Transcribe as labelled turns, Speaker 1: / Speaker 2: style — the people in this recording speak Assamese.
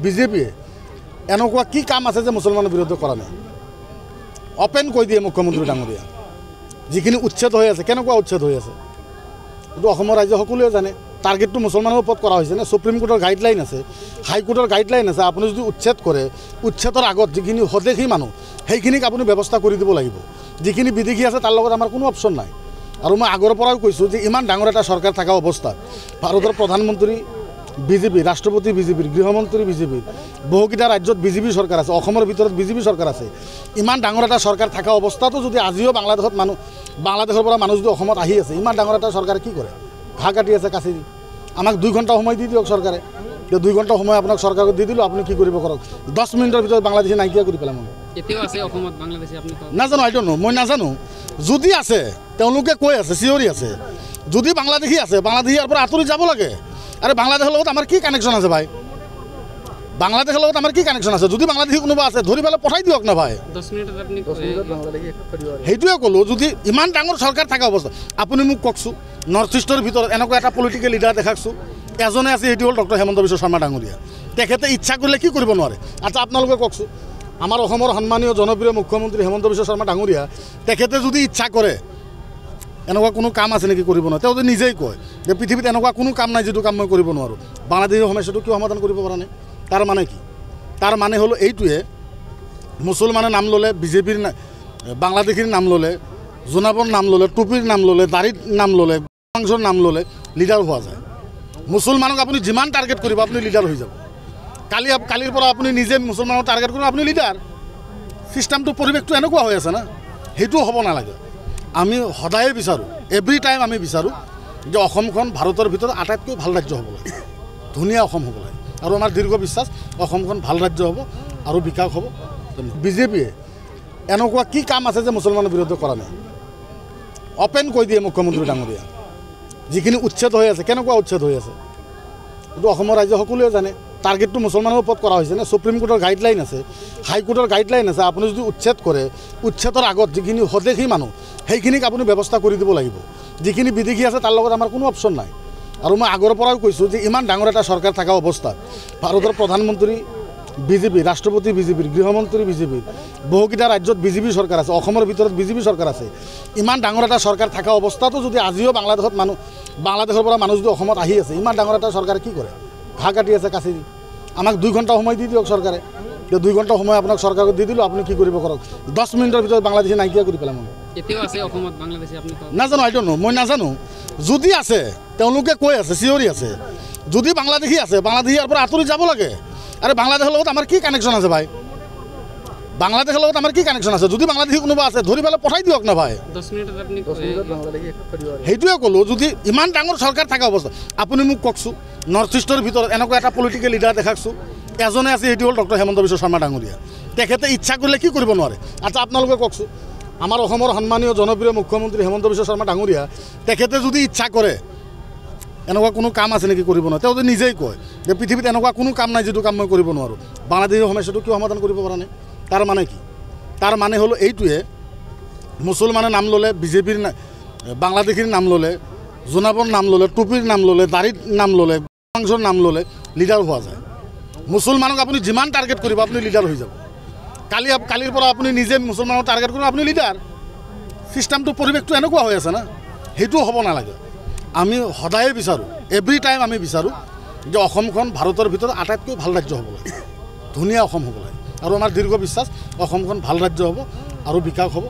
Speaker 1: বিজেপিয়ে এনেকুৱা কি কাম আছে যে মুছলমানৰ বিৰুদ্ধে কৰা নাই? অপেন কৈ দিয়ে মুখ্যমন্ত্ৰী ডাঙৰীয়া। যিখিনি উচ্ছেদ হৈ আছে, কেনেকুৱা উচ্ছেদ হৈ আছে এইটো অসমৰ ৰাইজে সকলোৱে জানে। টাৰ্গেটটো মুছলমানৰ ওপৰত কৰা হৈছে নে? সুপ্ৰিম কোৰ্টৰ গাইডলাইন আছে, হাইকোৰ্টৰ গাইডলাইন আছে। আপুনি যদি উচ্ছেদ কৰে, উচ্ছেদৰ আগত যিখিনি স্বদেশী মানুহ সেইখিনিক আপুনি ব্যৱস্থা কৰি দিব লাগিব। যিখিনি বিদেশী আছে তাৰ লগত আমাৰ কোনো অপশ্যন নাই। আৰু মই আগৰ পৰাও কৈছোঁ যে ইমান ডাঙৰ এটা চৰকাৰ থকা অৱস্থাত ভাৰতৰ প্ৰধানমন্ত্ৰী বিজেপি, ৰাষ্ট্ৰপতি বিজেপিৰ, গৃহমন্ত্ৰী বিজেপিৰ, বহুকেইটা ৰাজ্যত বিজেপি চৰকাৰ আছে, অসমৰ ভিতৰত বিজেপি চৰকাৰ আছে। ইমান ডাঙৰ এটা চৰকাৰ থকা অৱস্থাতো যদি আজিও বাংলাদেশৰ পৰা মানুহ যদি অসমত আহি আছে, ইমান ডাঙৰ এটা চৰকাৰে কি কৰে? ঘাঁহ কাটি আছে কাচি দি। আমাক 2 ঘণ্টা সময় দি দিয়ক চৰকাৰে। 2 ঘণ্টা সময় আপোনাক চৰকাৰক দি দিলোঁ, আপুনি কি কৰিব কৰক। 10 মিনিটৰ ভিতৰত বাংলাদেশী নাইকিয়া কৰি পেলাম। নাজানো, আই ডোণ্ট নো, মই নাজানো। যদি আছে তেওঁলোকে কৈ আছে, চিঞৰি আছে। যদি বাংলাদেশী আছে, বাংলাদেশী ইয়াৰ পৰা আঁতৰি যাব লাগে। আৰে বাংলাদেশৰ লগত আমাৰ কি কানেকশ্যন আছে ভাই? বাংলাদেশৰ লগত আমাৰ কি কানেকশ্যন আছে? যদি বাংলাদেশী কোনোবা আছে ধৰি পেলাই পঠাই দিয়ক না ভাই। 10 মিনিটত সেইটোৱে ক'লোঁ। যদি ইমান ডাঙৰ চৰকাৰ থকা অৱস্থা, আপুনি মোক কওকচোন, নৰ্থ ইষ্টৰ ভিতৰত এনেকুৱা এটা পলিটিকেল লিডাৰ দেখাকচোন। এজনে আছে, সেইটো হ'ল ডক্টৰ হেমন্ত বিশ্ব শৰ্মা ডাঙৰীয়া। তেখেতে ইচ্ছা কৰিলে কি কৰিব নোৱাৰে? আচ্ছা আপোনালোকে কওকচোন, আমাৰ অসমৰ সন্মানীয় জনপ্ৰিয় মুখ্যমন্ত্ৰী হেমন্ত বিশ্ব শৰ্মা ডাঙৰীয়া, তেখেতে যদি ইচ্ছা কৰে, এনেকুৱা কোনো কাম আছে নেকি কৰিব নোৱাৰে? তেওঁ যদি নিজেই কয় যে পৃথিৱীত এনেকুৱা কোনো কাম নাই যিটো কাম মই কৰিব নোৱাৰোঁ, বাংলাদেশৰ সমস্যাটো কিয় সমাধান কৰিব পৰা নাই? তাৰ মানে কি? তাৰ মানে হ'ল এইটোৱে, মুছলমানে নাম ল'লে, বিজেপিৰ বাংলাদেশীৰ নাম ল'লে, জোনাবৰ নাম ল'লে, টুপিৰ নাম ল'লে, দাড়িৰ নাম ল'লে, মাংসৰ নাম ল'লে লিডাৰ হোৱা যায়। মুছলমানক আপুনি যিমান টাৰ্গেট কৰিব আপুনি লিডাৰ হৈ যাব। কালিৰ পৰা আপুনি নিজে মুছলমানক টাৰ্গেট কৰিব, আপুনি লিডাৰ। ছিষ্টেমটো, পৰিৱেশটো এনেকুৱা হৈ আছে না, সেইটোও হ'ব নালাগে। আমি সদায়ে বিচাৰোঁ, এভৰি টাইম আমি বিচাৰোঁ যে অসমখন ভাৰতৰ ভিতৰত আটাইতকৈ ভাল ৰাজ্য হ'ব লাগে, ধুনীয়া অসম হ'ব লাগে। আৰু আমাৰ দীৰ্ঘ বিশ্বাস অসমখন ভাল ৰাজ্য হ'ব আৰু বিকাশ হ'ব। বিজেপিয়ে এনেকুৱা কি কাম আছে যে মুছলমানৰ বিৰুদ্ধে কৰা নাই? অপেন কৈ দিয়ে মুখ্যমন্ত্ৰী ডাঙৰীয়া। যিখিনি উচ্ছেদ হৈ আছে, কেনেকুৱা উচ্ছেদ হৈ আছে এইটো অসমৰ ৰাইজে সকলোৱে জানে। টাৰ্গেটটো মুছলমানৰ ওপৰত কৰা হৈছে নে? সুপ্ৰিম কোৰ্টৰ গাইডলাইন আছে, হাইকোৰ্টৰ গাইডলাইন আছে। আপুনি যদি উচ্ছেদ কৰে, উচ্ছেদৰ আগত যিখিনি স্বদেশী মানুহ সেইখিনিক আপুনি ব্যৱস্থা কৰি দিব লাগিব। যিখিনি বিদেশী আছে তাৰ লগত আমাৰ কোনো অপশ্যন নাই। আৰু মই আগৰ পৰাও কৈছোঁ যে ইমান ডাঙৰ এটা চৰকাৰ থকা অৱস্থাত ভাৰতৰ প্ৰধানমন্ত্ৰী বিজেপি, ৰাষ্ট্ৰপতি বিজেপিৰ, গৃহমন্ত্ৰী বিজেপিৰ, বহুকেইটা ৰাজ্যত বিজেপি চৰকাৰ আছে, অসমৰ ভিতৰত বিজেপি চৰকাৰ আছে। ইমান ডাঙৰ এটা চৰকাৰ থকা অৱস্থাতো যদি আজিও বাংলাদেশৰ পৰা মানুহ যদি অসমত আহি আছে, ইমান ডাঙৰ এটা চৰকাৰে কি কৰে? ঘাঁহ কাটি আছে কাচি দি। আমাক 2 ঘণ্টা সময় দি দিয়ক চৰকাৰে। 2 ঘণ্টা সময় আপোনাক চৰকাৰক দি দিলোঁ, আপুনি কি কৰিব কৰক। 10 মিনিটৰ ভিতৰত বাংলাদেশী নাইকিয়া কৰি পেলাম। নাজানো, আই ডোণ্ট নো, মই নাজানো। যদি আছে তেওঁলোকে কৈ আছে, চিঞৰি আছে। যদি বাংলাদেশী আছে, বাংলাদেশী ইয়াৰ পৰা আঁতৰি যাব লাগে। আৰে বাংলাদেশৰ লগত আমাৰ কি কানেকশ্যন আছে ভাই? বাংলাদেশৰ লগত আমাৰ কি কানেকশ্যন আছে? যদি বাংলাদেশী কোনোবা আছে ধৰি পেলাই পঠাই দিয়ক না ভাই। 10 মিনিটত সেইটোৱে ক'লোঁ। যদি ইমান ডাঙৰ চৰকাৰ থকা অৱস্থা, আপুনি মোক কওকচোন, নৰ্থ ইষ্টৰ ভিতৰত এনেকুৱা এটা পলিটিকেল লিডাৰ দেখাকচোন। এজনে আছে, সেইটো হ'ল ডক্টৰ হেমন্ত বিশ্ব শৰ্মা ডাঙৰীয়া। তেখেতে ইচ্ছা কৰিলে কি কৰিব নোৱাৰে? আচ্ছা আপোনালোকে কওকচোন, আমাৰ অসমৰ সন্মানীয় জনপ্ৰিয় মুখ্যমন্ত্ৰী হেমন্ত বিশ্ব শৰ্মা ডাঙৰীয়া, তেখেতে যদি ইচ্ছা কৰে, এনেকুৱা কোনো কাম আছে নেকি কৰিব নোৱাৰে? তেওঁ যদি নিজেই কয় যে পৃথিৱীত এনেকুৱা কোনো কাম নাই যিটো কাম মই কৰিব নোৱাৰোঁ, বাংলাদেশৰ সমস্যাটো কিয় সমাধান কৰিব পৰা নাই? তাৰ মানে কি? তাৰ মানে হ'ল এইটোৱে, মুছলমানে নাম ল'লে, বিজেপিৰ বাংলাদেশীৰ নাম ল'লে, জোনাবৰ নাম ল'লে, টুপিৰ নাম ল'লে, দাড়িৰ নাম ল'লে, মাংসৰ নাম ল'লে লিডাৰ হোৱা যায়। মুছলমানক আপুনি যিমান টাৰ্গেট কৰিব আপুনি লিডাৰ হৈ যাব। কালিৰ পৰা আপুনি নিজে মুছলমানক টাৰ্গেট কৰিব, আপুনি লিডাৰ। ছিষ্টেমটো, পৰিৱেশটো এনেকুৱা হৈ আছে না, সেইটোও হ'ব নালাগে। আমি সদায়ে বিচাৰোঁ, এভৰি টাইম আমি বিচাৰোঁ যে অসমখন ভাৰতৰ ভিতৰত আটাইতকৈ ভাল ৰাজ্য হ'ব লাগে, ধুনীয়া অসম হ'ব লাগে। আৰু আমাৰ দীৰ্ঘ বিশ্বাস অসমখন ভাল ৰাজ্য হ'ব আৰু বিকাশ হ'ব।